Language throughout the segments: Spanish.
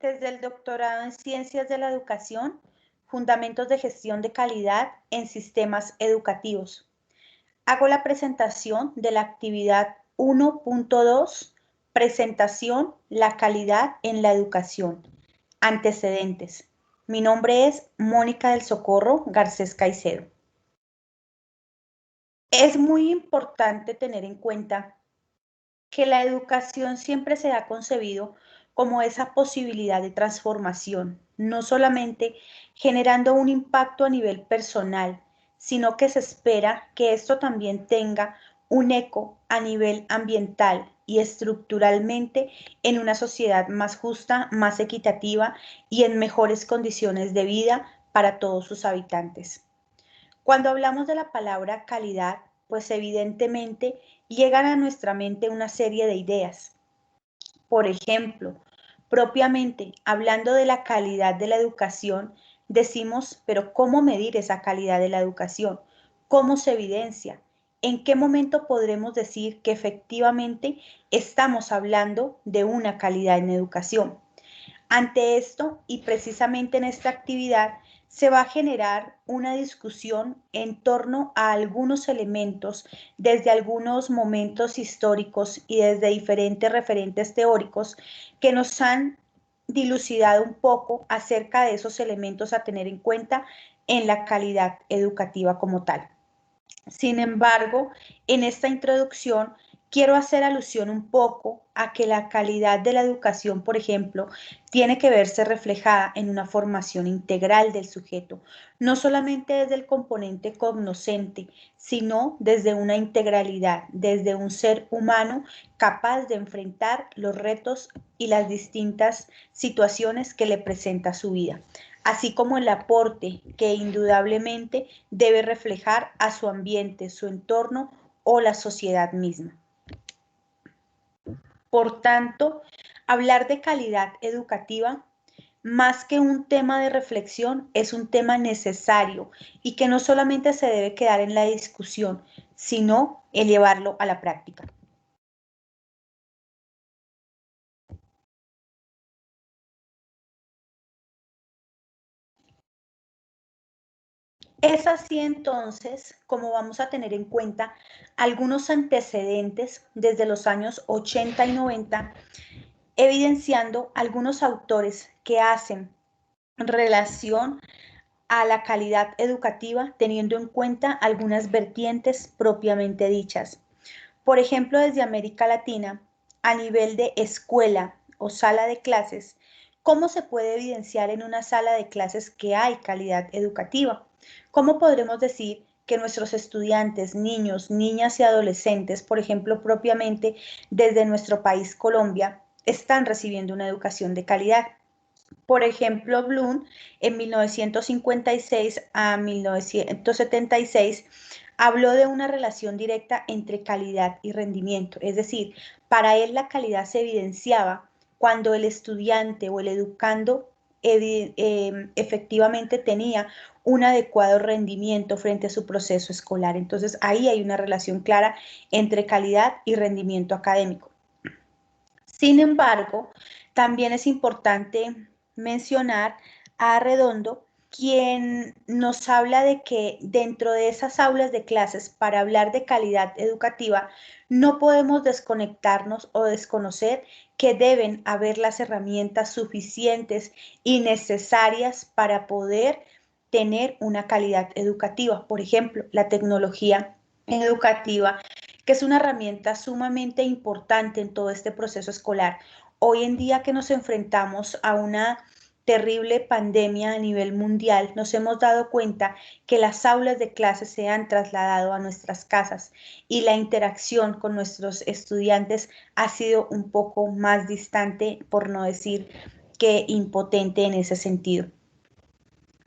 desde el doctorado en Ciencias de la Educación, Fundamentos de Gestión de Calidad en Sistemas Educativos. Hago la presentación de la actividad 1.2, presentación, la calidad en la educación. Antecedentes. Mi nombre es Mónica del Socorro Garcés Caicedo. Es muy importante tener en cuenta que la educación siempre se ha concebido como esa posibilidad de transformación, no solamente generando un impacto a nivel personal, sino que se espera que esto también tenga un eco a nivel ambiental y estructuralmente en una sociedad más justa, más equitativa y en mejores condiciones de vida para todos sus habitantes. Cuando hablamos de la palabra calidad, pues evidentemente llegan a nuestra mente una serie de ideas. Por ejemplo, propiamente hablando de la calidad de la educación, decimos, pero ¿cómo medir esa calidad de la educación? ¿Cómo se evidencia? ¿En qué momento podremos decir que efectivamente estamos hablando de una calidad en educación? Ante esto, y precisamente en esta actividad, se va a generar una discusión en torno a algunos elementos desde algunos momentos históricos y desde diferentes referentes teóricos que nos han dilucidado un poco acerca de esos elementos a tener en cuenta en la calidad educativa como tal. Sin embargo, en esta introducción quiero hacer alusión un poco a que la calidad de la educación, por ejemplo, tiene que verse reflejada en una formación integral del sujeto, no solamente desde el componente cognoscente, sino desde una integralidad, desde un ser humano capaz de enfrentar los retos y las distintas situaciones que le presenta su vida, así como el aporte que indudablemente debe reflejar a su ambiente, su entorno o la sociedad misma. Por tanto, hablar de calidad educativa, más que un tema de reflexión, es un tema necesario y que no solamente se debe quedar en la discusión, sino elevarlo a la práctica. Es así entonces como vamos a tener en cuenta algunos antecedentes desde los años 80 y 90, evidenciando algunos autores que hacen relación a la calidad educativa teniendo en cuenta algunas vertientes propiamente dichas. Por ejemplo, desde América Latina, a nivel de escuela o sala de clases, ¿cómo se puede evidenciar en una sala de clases que hay calidad educativa? ¿Cómo podremos decir que nuestros estudiantes, niños, niñas y adolescentes, por ejemplo, propiamente desde nuestro país Colombia, están recibiendo una educación de calidad? Por ejemplo, Bloom en 1956 a 1976 habló de una relación directa entre calidad y rendimiento, es decir, para él la calidad se evidenciaba cuando el estudiante o el educando efectivamente tenía un adecuado rendimiento frente a su proceso escolar. Entonces ahí hay una relación clara entre calidad y rendimiento académico. Sin embargo, también es importante mencionar a Redondo, quien nos habla de que dentro de esas aulas de clases, para hablar de calidad educativa, no podemos desconectarnos o desconocer que deben haber las herramientas suficientes y necesarias para poder tener una calidad educativa. Por ejemplo, la tecnología educativa, que es una herramienta sumamente importante en todo este proceso escolar. Hoy en día que nos enfrentamos a una terrible pandemia a nivel mundial, nos hemos dado cuenta que las aulas de clases se han trasladado a nuestras casas y la interacción con nuestros estudiantes ha sido un poco más distante, por no decir que impotente en ese sentido.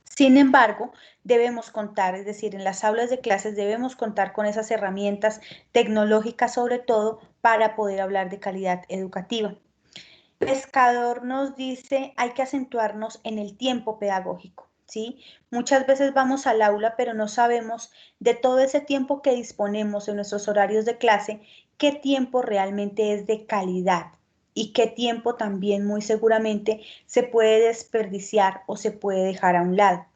Sin embargo, debemos contar, es decir, en las aulas de clases debemos contar con esas herramientas tecnológicas sobre todo para poder hablar de calidad educativa. Pescador nos dice, hay que acentuarnos en el tiempo pedagógico, ¿sí? Muchas veces vamos al aula, pero no sabemos de todo ese tiempo que disponemos en nuestros horarios de clase, qué tiempo realmente es de calidad y qué tiempo también muy seguramente se puede desperdiciar o se puede dejar a un lado.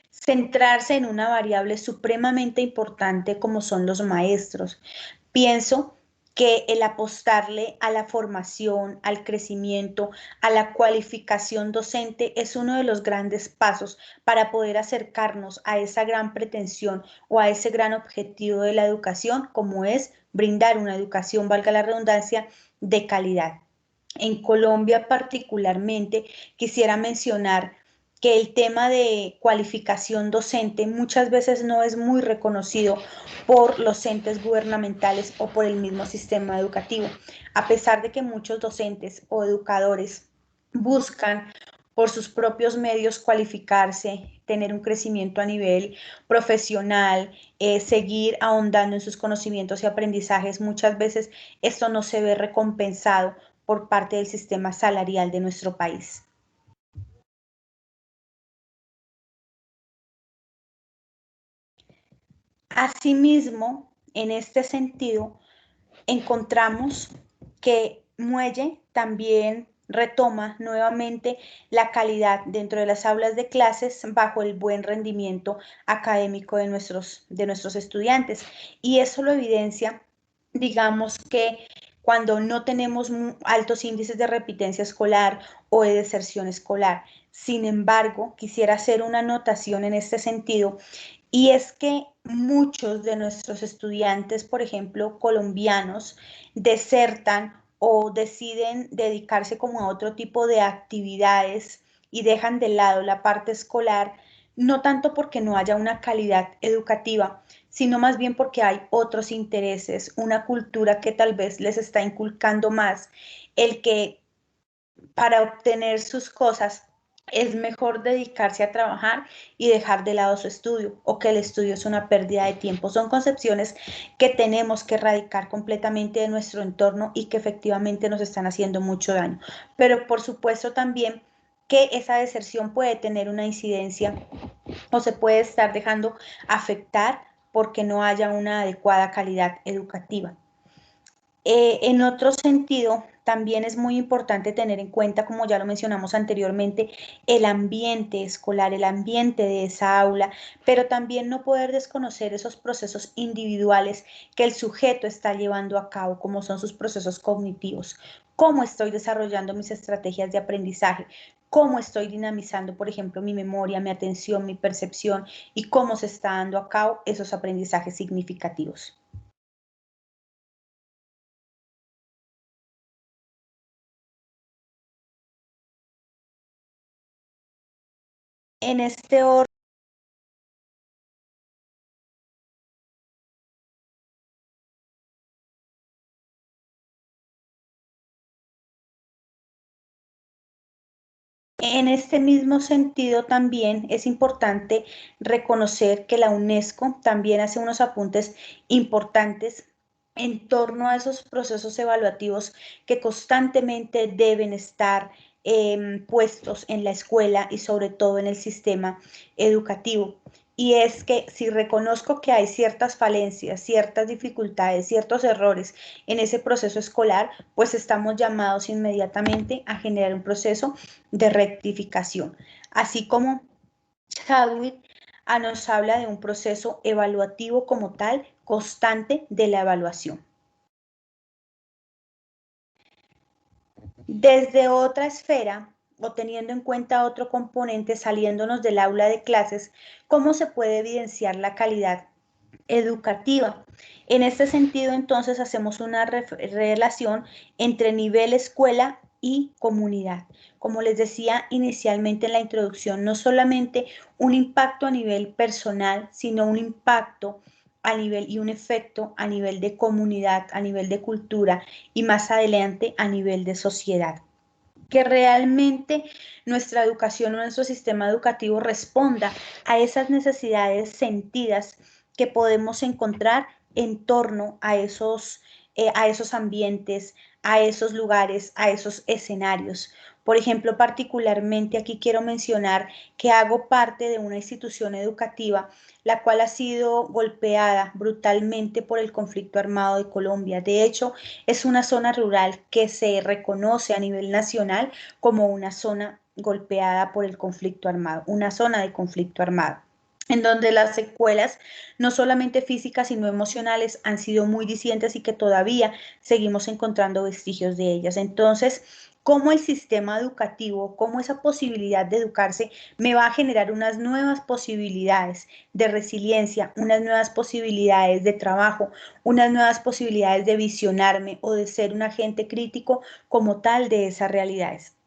Centrarse en una variable supremamente importante como son los maestros. Pienso que el apostarle a la formación, al crecimiento, a la cualificación docente es uno de los grandes pasos para poder acercarnos a esa gran pretensión o a ese gran objetivo de la educación, como es brindar una educación, valga la redundancia, de calidad. En Colombia particularmente quisiera mencionar que el tema de cualificación docente muchas veces no es muy reconocido por los entes gubernamentales o por el mismo sistema educativo, a pesar de que muchos docentes o educadores buscan por sus propios medios cualificarse, tener un crecimiento a nivel profesional, seguir ahondando en sus conocimientos y aprendizajes, muchas veces esto no se ve recompensado por parte del sistema salarial de nuestro país. Asimismo, en este sentido, encontramos que Muelle también retoma nuevamente la calidad dentro de las aulas de clases bajo el buen rendimiento académico de nuestros estudiantes. Y eso lo evidencia, digamos que cuando no tenemos altos índices de repitencia escolar o de deserción escolar. Sin embargo, quisiera hacer una anotación en este sentido y es que muchos de nuestros estudiantes, por ejemplo, colombianos, desertan o deciden dedicarse como a otro tipo de actividades y dejan de lado la parte escolar, no tanto porque no haya una calidad educativa, sino más bien porque hay otros intereses, una cultura que tal vez les está inculcando más el que para obtener sus cosas es mejor dedicarse a trabajar y dejar de lado su estudio o que el estudio es una pérdida de tiempo. Son concepciones que tenemos que erradicar completamente de nuestro entorno y que efectivamente nos están haciendo mucho daño. Pero por supuesto también que esa deserción puede tener una incidencia o se puede estar dejando afectar porque no haya una adecuada calidad educativa. En otro sentido, también es muy importante tener en cuenta, como ya lo mencionamos anteriormente, el ambiente escolar, el ambiente de esa aula, pero también no poder desconocer esos procesos individuales que el sujeto está llevando a cabo, como son sus procesos cognitivos, cómo estoy desarrollando mis estrategias de aprendizaje, cómo estoy dinamizando, por ejemplo, mi memoria, mi atención, mi percepción y cómo se está dando a cabo esos aprendizajes significativos. En este orden, en este mismo sentido, también es importante reconocer que la UNESCO también hace unos apuntes importantes en torno a esos procesos evaluativos que constantemente deben estar puestos en la escuela y sobre todo en el sistema educativo. Y es que si reconozco que hay ciertas falencias, ciertas dificultades, ciertos errores en ese proceso escolar, pues estamos llamados inmediatamente a generar un proceso de rectificación, así como Chadwick nos habla de un proceso evaluativo como tal, constante de la evaluación. Desde otra esfera, o teniendo en cuenta otro componente saliéndonos del aula de clases, ¿cómo se puede evidenciar la calidad educativa? En este sentido, entonces, hacemos una relación entre nivel escuela y comunidad. Como les decía inicialmente en la introducción, no solamente un impacto a nivel personal, sino un impacto a nivel y un efecto a nivel de comunidad, a nivel de cultura y más adelante a nivel de sociedad. Que realmente nuestra educación o nuestro sistema educativo responda a esas necesidades sentidas que podemos encontrar en torno a esos ambientes, a esos lugares, a esos escenarios. Por ejemplo, particularmente aquí quiero mencionar que hago parte de una institución educativa la cual ha sido golpeada brutalmente por el conflicto armado de Colombia. De hecho, es una zona rural que se reconoce a nivel nacional como una zona golpeada por el conflicto armado, una zona de conflicto armado, en donde las secuelas, no solamente físicas, sino emocionales, han sido muy disidentes y que todavía seguimos encontrando vestigios de ellas. Entonces, cómo el sistema educativo, cómo esa posibilidad de educarse me va a generar unas nuevas posibilidades de resiliencia, unas nuevas posibilidades de trabajo, unas nuevas posibilidades de visionarme o de ser un agente crítico como tal de esas realidades.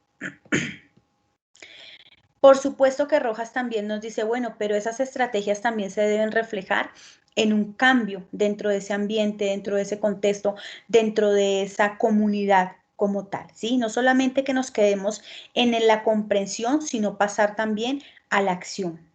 Por supuesto que Rojas también nos dice, bueno, pero esas estrategias también se deben reflejar en un cambio dentro de ese ambiente, dentro de ese contexto, dentro de esa comunidad como tal, ¿sí? No solamente que nos quedemos en la comprensión, sino pasar también a la acción.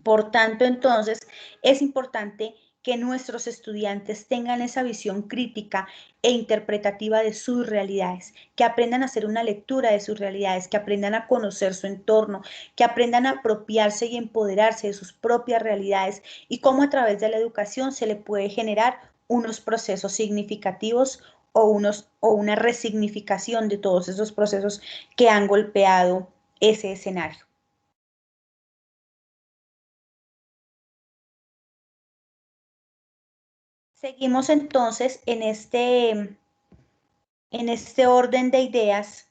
Por tanto, entonces, es importante que nuestros estudiantes tengan esa visión crítica e interpretativa de sus realidades, que aprendan a hacer una lectura de sus realidades, que aprendan a conocer su entorno, que aprendan a apropiarse y empoderarse de sus propias realidades y cómo a través de la educación se le puede generar unos procesos significativos o una resignificación de todos esos procesos que han golpeado ese escenario. Seguimos entonces en este orden de ideas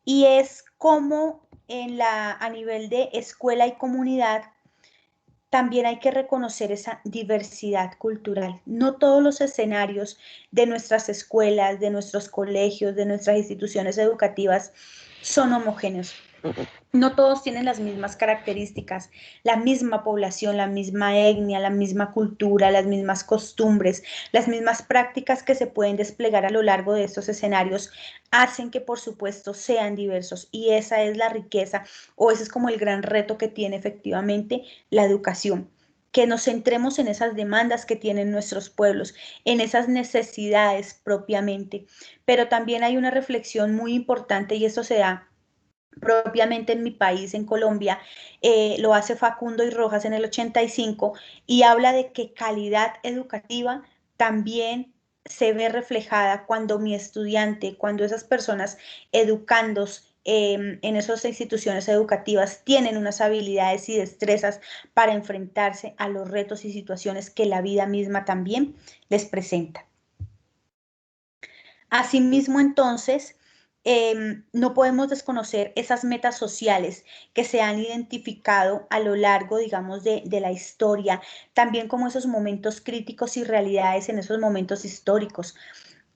y es como a nivel de escuela y comunidad también hay que reconocer esa diversidad cultural. No todos los escenarios de nuestras escuelas, de nuestros colegios, de nuestras instituciones educativas son homogéneos. No todos tienen las mismas características, la misma población, la misma etnia, la misma cultura, las mismas costumbres, las mismas prácticas que se pueden desplegar a lo largo de estos escenarios hacen que, por supuesto, sean diversos. Y esa es la riqueza o ese es como el gran reto que tiene efectivamente la educación, que nos centremos en esas demandas que tienen nuestros pueblos, en esas necesidades propiamente. Pero también hay una reflexión muy importante y esto se da propiamente en mi país, en Colombia, lo hace Facundo y Rojas en el 85 y habla de que calidad educativa también se ve reflejada cuando mi estudiante, cuando esas personas educandos en esas instituciones educativas tienen unas habilidades y destrezas para enfrentarse a los retos y situaciones que la vida misma también les presenta. Asimismo, entonces, no podemos desconocer esas metas sociales que se han identificado a lo largo, digamos, de la historia, también como esos momentos críticos y realidades en esos momentos históricos.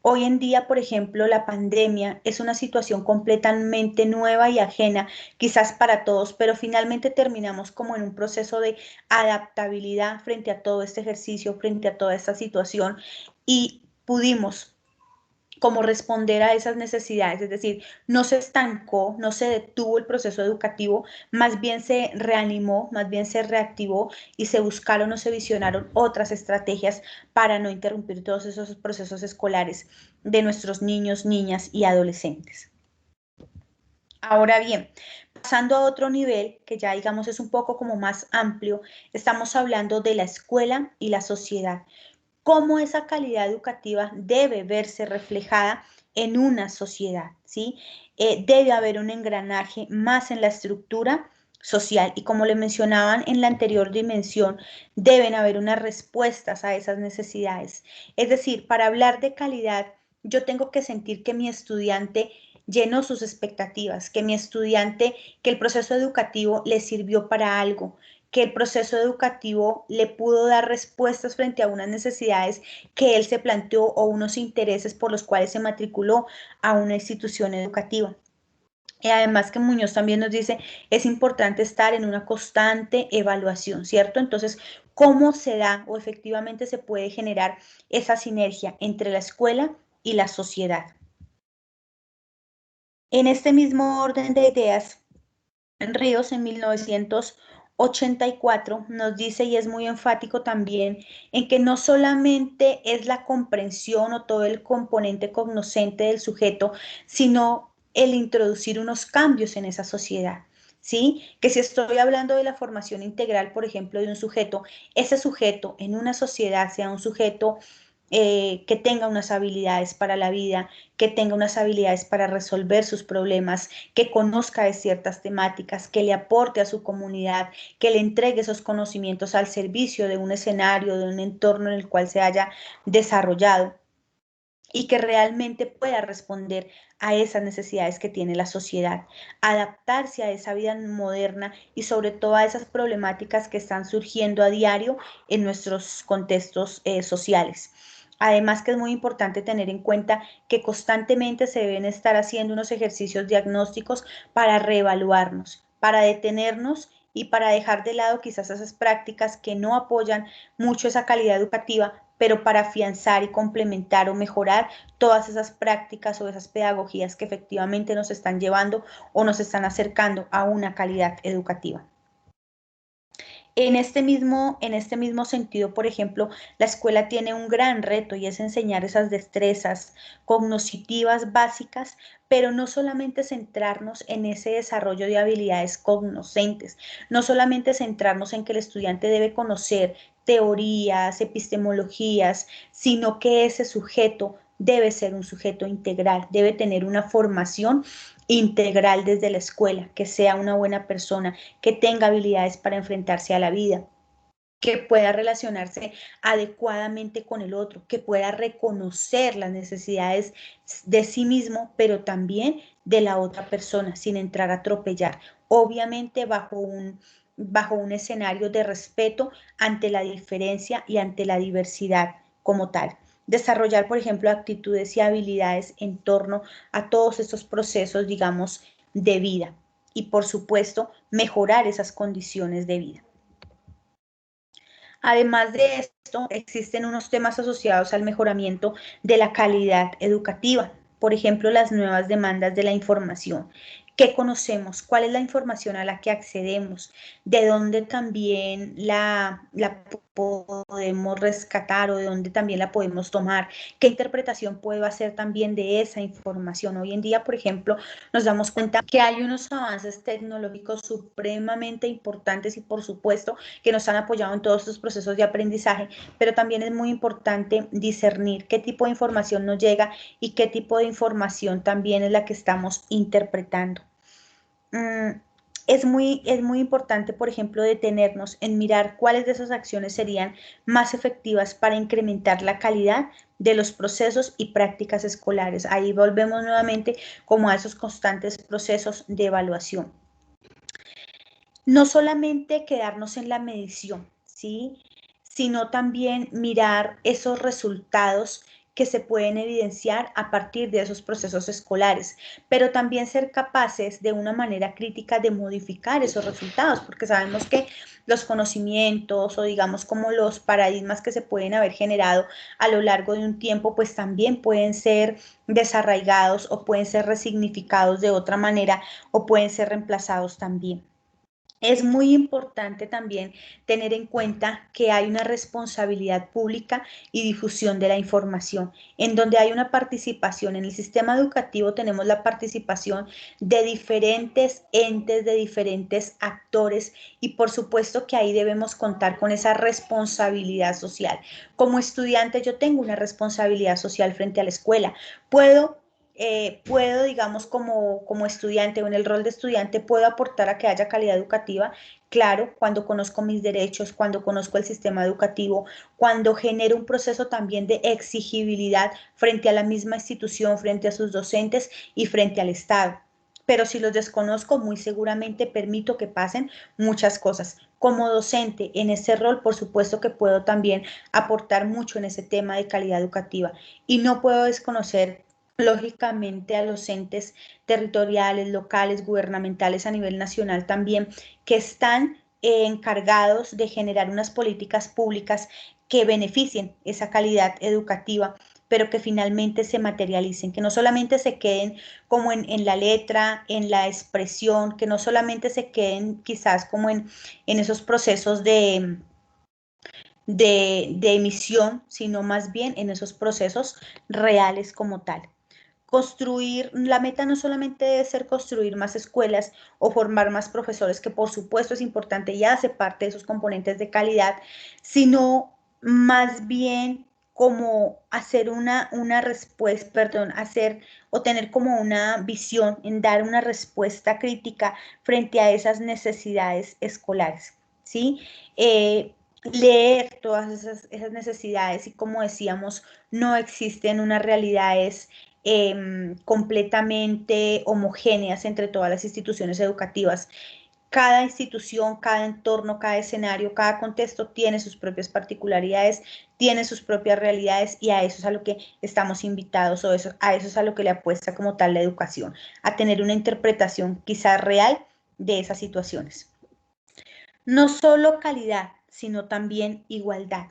Hoy en día, por ejemplo, la pandemia es una situación completamente nueva y ajena, quizás para todos, pero finalmente terminamos como en un proceso de adaptabilidad frente a todo este ejercicio, frente a toda esta situación y pudimos como responder a esas necesidades, es decir, no se estancó, no se detuvo el proceso educativo, más bien se reanimó, más bien se reactivó y se buscaron o se visionaron otras estrategias para no interrumpir todos esos procesos escolares de nuestros niños, niñas y adolescentes. Ahora bien, pasando a otro nivel, que ya digamos es un poco como más amplio, estamos hablando de la escuela y la sociedad, cómo esa calidad educativa debe verse reflejada en una sociedad, ¿sí? Debe haber un engranaje más en la estructura social y como le mencionaban en la anterior dimensión, deben haber unas respuestas a esas necesidades. Es decir, para hablar de calidad, yo tengo que sentir que mi estudiante llenó sus expectativas, que mi estudiante, que el proceso educativo le sirvió para algo, que el proceso educativo le pudo dar respuestas frente a unas necesidades que él se planteó o unos intereses por los cuales se matriculó a una institución educativa. Y además que Muñoz también nos dice, es importante estar en una constante evaluación, ¿cierto? Entonces, ¿cómo se da o efectivamente se puede generar esa sinergia entre la escuela y la sociedad? En este mismo orden de ideas, Ríos en 1900 84 nos dice, y es muy enfático también, en que no solamente es la comprensión o todo el componente cognoscente del sujeto, sino el introducir unos cambios en esa sociedad. ¿Sí? Que si estoy hablando de la formación integral, por ejemplo, de un sujeto, ese sujeto en una sociedad sea un sujeto que tenga unas habilidades para la vida, que tenga unas habilidades para resolver sus problemas, que conozca de ciertas temáticas, que le aporte a su comunidad, que le entregue esos conocimientos al servicio de un escenario, de un entorno en el cual se haya desarrollado y que realmente pueda responder a esas necesidades que tiene la sociedad, adaptarse a esa vida moderna y sobre todo a esas problemáticas que están surgiendo a diario en nuestros contextos sociales. Además que es muy importante tener en cuenta que constantemente se deben estar haciendo unos ejercicios diagnósticos para reevaluarnos, para detenernos y para dejar de lado quizás esas prácticas que no apoyan mucho esa calidad educativa, pero para afianzar y complementar o mejorar todas esas prácticas o esas pedagogías que efectivamente nos están llevando o nos están acercando a una calidad educativa. En este mismo sentido, por ejemplo, la escuela tiene un gran reto y es enseñar esas destrezas cognitivas básicas, pero no solamente centrarnos en ese desarrollo de habilidades cognoscentes, no solamente centrarnos en que el estudiante debe conocer teorías, epistemologías, sino que ese sujeto debe ser un sujeto integral, debe tener una formación integral desde la escuela, que sea una buena persona, que tenga habilidades para enfrentarse a la vida, que pueda relacionarse adecuadamente con el otro, que pueda reconocer las necesidades de sí mismo, pero también de la otra persona, sin entrar a atropellar, obviamente bajo un escenario de respeto ante la diferencia y ante la diversidad como tal. Desarrollar, por ejemplo, actitudes y habilidades en torno a todos estos procesos, digamos, de vida y, por supuesto, mejorar esas condiciones de vida. Además de esto, existen unos temas asociados al mejoramiento de la calidad educativa. Por ejemplo, las nuevas demandas de la información. ¿Qué conocemos? ¿Cuál es la información a la que accedemos? ¿De dónde también la podemos rescatar o de dónde también la podemos tomar? ¿Qué interpretación puedo hacer también de esa información? Hoy en día, por ejemplo, nos damos cuenta que hay unos avances tecnológicos supremamente importantes y, por supuesto, que nos han apoyado en todos estos procesos de aprendizaje, pero también es muy importante discernir qué tipo de información nos llega y qué tipo de información también es la que estamos interpretando. Mm, es muy importante, por ejemplo, detenernos en mirar cuáles de esas acciones serían más efectivas para incrementar la calidad de los procesos y prácticas escolares. Ahí volvemos nuevamente como a esos constantes procesos de evaluación. No solamente quedarnos en la medición, ¿sí? Sino también mirar esos resultados que se pueden evidenciar a partir de esos procesos escolares, pero también ser capaces de una manera crítica de modificar esos resultados, porque sabemos que los conocimientos o digamos como los paradigmas que se pueden haber generado a lo largo de un tiempo, pues también pueden ser desarraigados o pueden ser resignificados de otra manera o pueden ser reemplazados también. Es muy importante también tener en cuenta que hay una responsabilidad pública y difusión de la información, en donde hay una participación. En el sistema educativo tenemos la participación de diferentes entes, de diferentes actores y por supuesto que ahí debemos contar con esa responsabilidad social. Como estudiante yo tengo una responsabilidad social frente a la escuela. Puedo, digamos, como estudiante o en el rol de estudiante, puedo aportar a que haya calidad educativa, claro, cuando conozco mis derechos, cuando conozco el sistema educativo, cuando genero un proceso también de exigibilidad frente a la misma institución, frente a sus docentes y frente al Estado. Pero si los desconozco, muy seguramente permito que pasen muchas cosas. Como docente en ese rol, por supuesto que puedo también aportar mucho en ese tema de calidad educativa y no puedo desconocer lógicamente a los entes territoriales, locales, gubernamentales a nivel nacional también, que están encargados de generar unas políticas públicas que beneficien esa calidad educativa, pero que finalmente se materialicen, que no solamente se queden como en la letra, en la expresión, que no solamente se queden quizás como en esos procesos de emisión, sino más bien en esos procesos reales como tal. Construir, la meta no solamente debe ser construir más escuelas o formar más profesores, que por supuesto es importante y hace parte de esos componentes de calidad, sino más bien como hacer una respuesta, perdón, hacer o tener como una visión en dar una respuesta crítica frente a esas necesidades escolares, ¿sí? Leer todas esas necesidades y como decíamos, no existen unas realidades completamente homogéneas entre todas las instituciones educativas. Cada institución, cada entorno, cada escenario, cada contexto tiene sus propias particularidades, tiene sus propias realidades y a eso es a lo que estamos invitados o a eso es a lo que le apuesta como tal la educación, a tener una interpretación quizás real de esas situaciones. No solo calidad, sino también igualdad.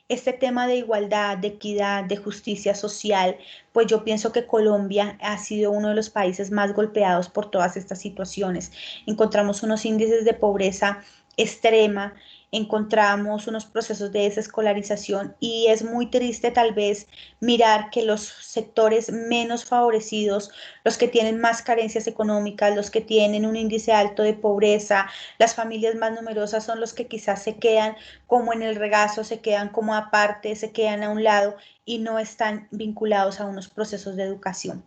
Este tema de igualdad, de equidad, de justicia social, pues yo pienso que Colombia ha sido uno de los países más golpeados por todas estas situaciones. Encontramos unos índices de pobreza extrema, encontramos unos procesos de desescolarización y es muy triste tal vez mirar que los sectores menos favorecidos, los que tienen más carencias económicas, los que tienen un índice alto de pobreza, las familias más numerosas son los que quizás se quedan como en el regazo, se quedan como aparte, se quedan a un lado y no están vinculados a unos procesos de educación.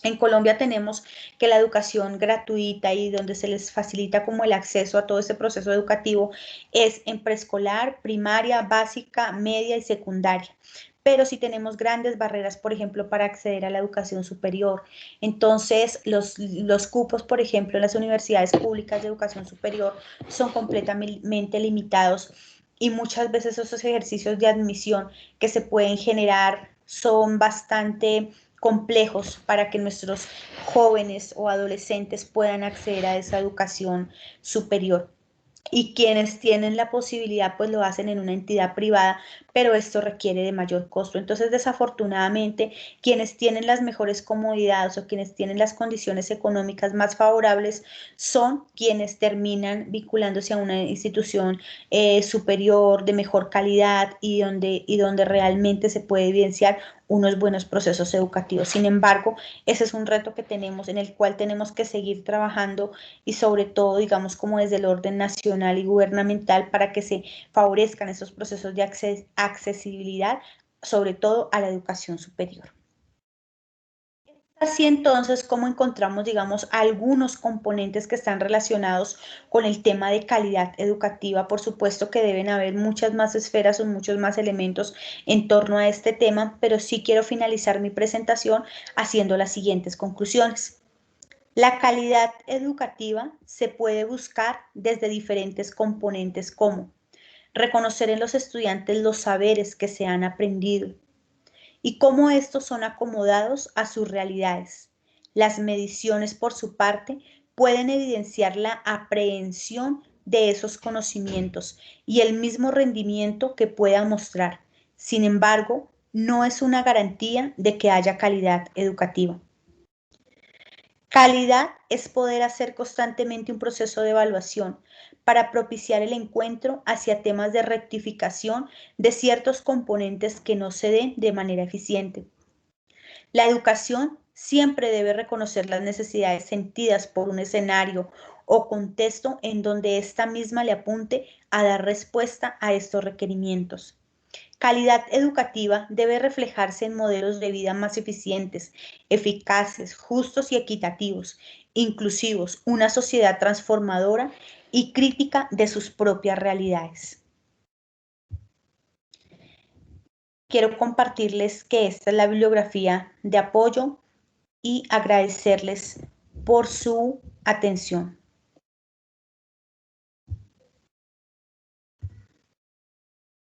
En Colombia tenemos que la educación gratuita y donde se les facilita como el acceso a todo este proceso educativo es en preescolar, primaria, básica, media y secundaria. Pero sí tenemos grandes barreras, por ejemplo, para acceder a la educación superior. Entonces, los cupos, por ejemplo, en las universidades públicas de educación superior son completamente limitados y muchas veces esos ejercicios de admisión que se pueden generar son bastante complejos para que nuestros jóvenes o adolescentes puedan acceder a esa educación superior. Y quienes tienen la posibilidad, pues lo hacen en una entidad privada, pero esto requiere de mayor costo. Entonces, desafortunadamente, quienes tienen las mejores comodidades o quienes tienen las condiciones económicas más favorables son quienes terminan vinculándose a una institución superior, de mejor calidad y donde realmente se puede evidenciar unos buenos procesos educativos. Sin embargo, ese es un reto que tenemos en el cual tenemos que seguir trabajando y sobre todo, digamos, como desde el orden nacional y gubernamental para que se favorezcan esos procesos de accesibilidad, sobre todo a la educación superior. Así entonces, ¿cómo encontramos, digamos, algunos componentes que están relacionados con el tema de calidad educativa? Por supuesto que deben haber muchas más esferas o muchos más elementos en torno a este tema, pero sí quiero finalizar mi presentación haciendo las siguientes conclusiones. La calidad educativa se puede buscar desde diferentes componentes como reconocer en los estudiantes los saberes que se han aprendido y cómo estos son acomodados a sus realidades. Las mediciones, por su parte, pueden evidenciar la aprehensión de esos conocimientos y el mismo rendimiento que puedan mostrar. Sin embargo, no es una garantía de que haya calidad educativa. Calidad es poder hacer constantemente un proceso de evaluación para propiciar el encuentro hacia temas de rectificación de ciertos componentes que no se den de manera eficiente. La educación siempre debe reconocer las necesidades sentidas por un escenario o contexto en donde ésta misma le apunte a dar respuesta a estos requerimientos. Calidad educativa debe reflejarse en modelos de vida más eficientes, eficaces, justos y equitativos, inclusivos, una sociedad transformadora y crítica de sus propias realidades. Quiero compartirles que esta es la bibliografía de apoyo y agradecerles por su atención.